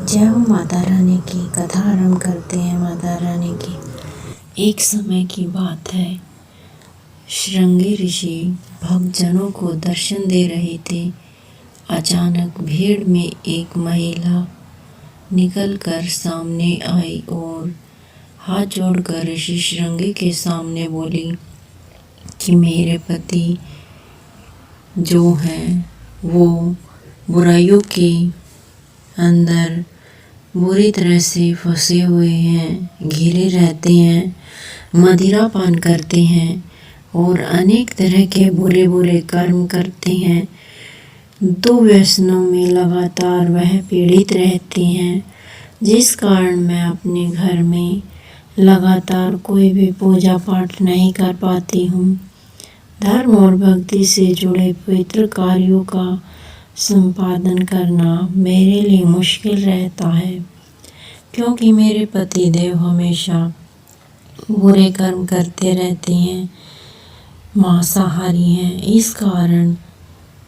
जय हो माता रानी की। कथा आरंभ करते हैं माता रानी की। एक समय की बात है, श्रृंगी ऋषि भक्तजनों को दर्शन दे रहे थे। अचानक भीड़ में एक महिला निकलकर सामने आई और हाथ जोड़कर ऋषि श्रृंगी के सामने बोली कि मेरे पति जो हैं वो बुराइयों के अंदर बुरी तरह से फंसे हुए हैं, घिरे रहते हैं, मदिरा पान करते हैं और अनेक तरह के बुरे बुरे कर्म करते हैं। दो व्यसनों में लगातार वह पीड़ित रहते हैं, जिस कारण मैं अपने घर में लगातार कोई भी पूजा पाठ नहीं कर पाती हूँ। धर्म और भक्ति से जुड़े पवित्र कार्यों का संपादन करना मेरे लिए मुश्किल रहता है, क्योंकि मेरे पति देव हमेशा बुरे कर्म करते रहते हैं, मांसाहारी हैं। इस कारण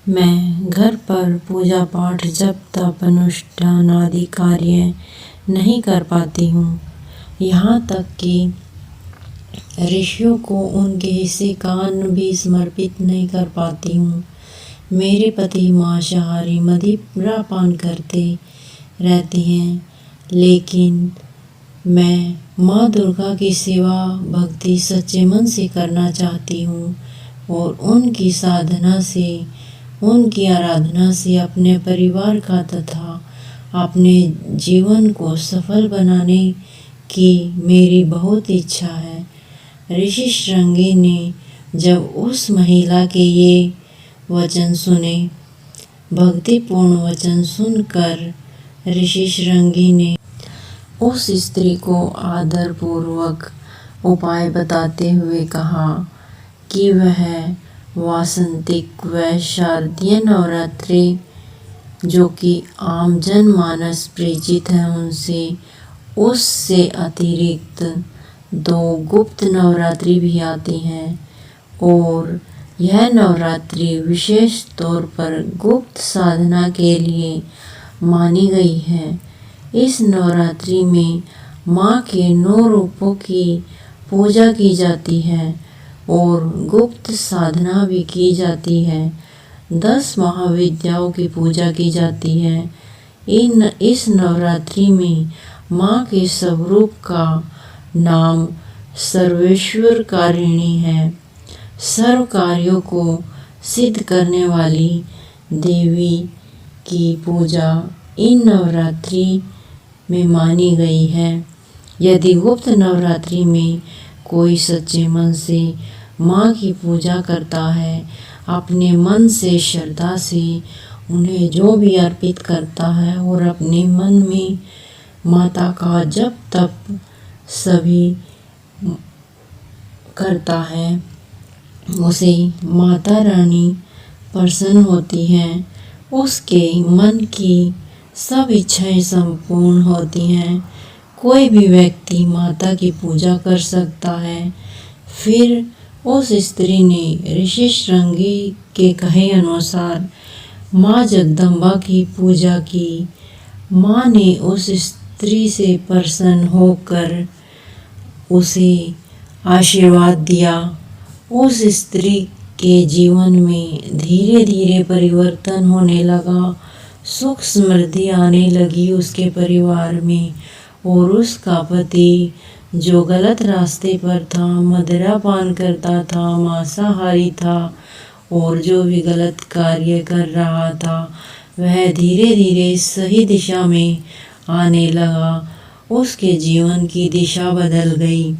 मैं घर पर पूजा पाठ, जप तप, अनुष्ठान आदि कार्य नहीं कर पाती हूँ। यहाँ तक कि ऋषियों को उनके हिस्से का अन्न भी समर्पित नहीं कर पाती हूँ। मेरे पति मांसाहारी, मदिरा पान करते रहते हैं, लेकिन मैं माँ दुर्गा की सेवा भक्ति सच्चे मन से करना चाहती हूँ और उनकी साधना से, उनकी आराधना से अपने परिवार का तथा अपने जीवन को सफल बनाने की मेरी बहुत इच्छा है। ऋषि श्रृंगी ने जब उस महिला के ये वचन सुने, भक्तिपूर्ण वचन सुनकर ऋषि श्रृंगी ने उस स्त्री को आदर पूर्वक उपाय बताते हुए कहा कि वह वासंतिक व शारदीय नवरात्रि जो कि आम जनमानस परिचित है उससे अतिरिक्त 2 गुप्त नवरात्रि भी आती हैं और यह नवरात्रि विशेष तौर पर गुप्त साधना के लिए मानी गई है। इस नवरात्रि में माँ के 9 रूपों की पूजा की जाती है और गुप्त साधना भी की जाती है। 10 महाविद्याओं की पूजा की जाती है। इस नवरात्रि में माँ के स्वरूप का नाम सर्वेश्वरकारिणी है। सर्व कार्यों को सिद्ध करने वाली देवी की पूजा इन नवरात्रि में मानी गई है। यदि गुप्त नवरात्रि में कोई सच्चे मन से माँ की पूजा करता है, अपने मन से श्रद्धा से उन्हें जो भी अर्पित करता है और अपने मन में माता का जप तप सभी करता है, उसे माता रानी प्रसन्न होती हैं। उसके मन की सब इच्छाएं संपूर्ण होती हैं। कोई भी व्यक्ति माता की पूजा कर सकता है। फिर उस स्त्री ने ऋषि श्रृंगी के कहे अनुसार माँ जगदम्बा की पूजा की। माँ ने उस स्त्री से प्रसन्न होकर उसे आशीर्वाद दिया। उस स्त्री के जीवन में धीरे धीरे परिवर्तन होने लगा। सुख समृद्धि आने लगी उसके परिवार में और उसका पति जो गलत रास्ते पर था, मदिरा पान करता था, मांसाहारी था और जो भी गलत कार्य कर रहा था, वह धीरे धीरे सही दिशा में आने लगा। उसके जीवन की दिशा बदल गई।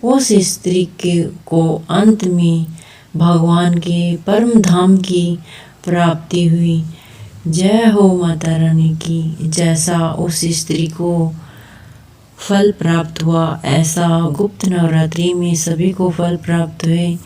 उस स्त्री को अंत में भगवान के परम धाम की प्राप्ति हुई। जय हो माता रानी की। जैसा उस स्त्री को फल प्राप्त हुआ, ऐसा गुप्त नवरात्रि में सभी को फल प्राप्त हुए।